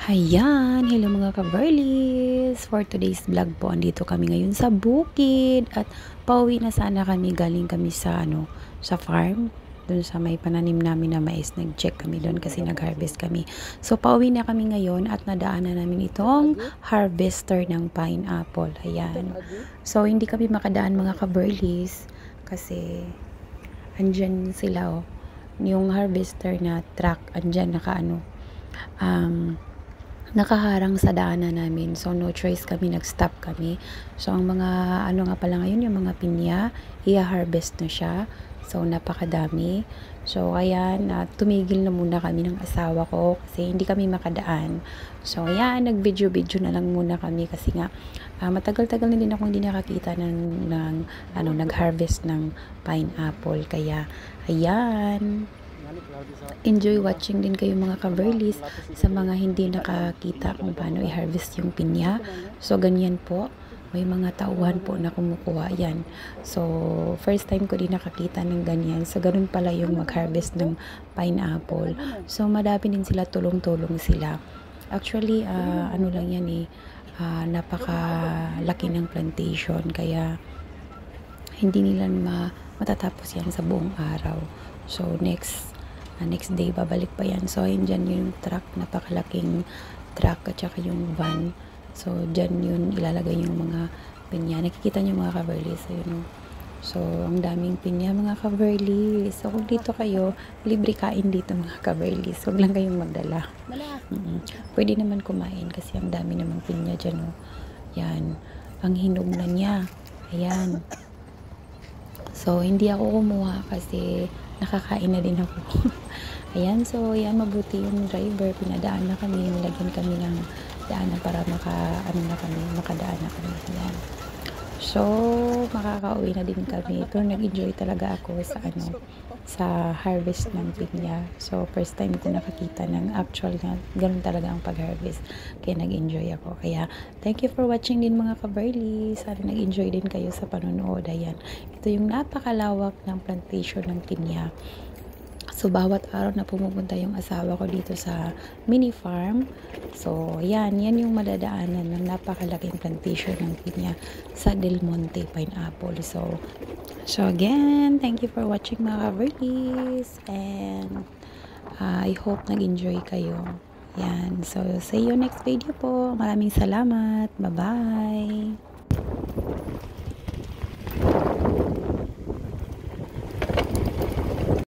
Hayan, hello mga ka-Verlies! For today's vlog po, andito kami ngayon sa bukid at pauwi na sana kami, galing kami sa sa farm, dun sa may pananim namin na mais. Nag-check kami doon kasi nag-harvest kami. So pauwi na kami ngayon at nadaanan namin itong harvester ng pineapple. Ayan. So hindi kami makadaan mga ka-Verlies kasi andyan sila yung harvester na truck, andyan nakaharang sa daanan namin. So, no choice kami, nag-stop kami. So, ang mga, nga pala ngayon, yung mga pinya, i-harvest na siya. So, napakadami. So, ayan, tumigil na muna kami ng asawa ko kasi hindi kami makadaan. So, ayan, nag-video-video na lang muna kami kasi nga, matagal-tagal na din ako hindi nakakita nag-harvest ng pineapple. Kaya, ayan, enjoy watching din kayo mga ka-Verlies sa mga hindi nakakita kung paano i-harvest yung pinya. So, ganyan po. May mga tauhan po na kumukuha yan. So, first time ko din nakakita ng ganyan. So, ganun pala yung mag-harvest ng pineapple. So, madami din sila, tulong-tulong sila. Actually, ano lang yan napakalaki ng plantation. Kaya, hindi nila matatapos yan sa buong araw. So, next day babalik pa yan. So ayun, dyan yung truck, napakalaking truck at saka yung van. So dyan yun ilalagay yung mga pinya. Nakikita nyo mga ka-Verlies. So ang daming pinya mga ka-Verlies. So kung dito kayo, libre kain dito mga ka-Verlies. Huwag lang kayong magdala. Pwede naman kumain kasi ang dami namang pinya dyan. Yan, ang hinog na niya. Ayan. So hindi ako kumuha kasi nakakain na din ako. Ayan, so yan, mabuti yung driver, pinadaan na kami, nilagyan kami ng daanan para makadaan na kami. Ayan. So, makakauwi na din kami. Ito, nag-enjoy talaga ako sa harvest ng pinya. So, first time ko nakakita ng actual na ganun talaga ang pag-harvest. Kaya nag-enjoy ako. Kaya, thank you for watching din mga ka-Verlies. Sana nag-enjoy din kayo sa panonood. Ayan. Ito yung napakalawak ng plantation ng pinya. So, bawat araw na pumupunta yung asawa ko dito sa mini farm. So, yan yung madadaanan ng napakalaking plantation ng pinya sa Del Monte Pineapple. So again, thank you for watching mga ka-Verlies. And I hope nag-enjoy kayo. Yan. So, see you next video po. Maraming salamat. Bye-bye.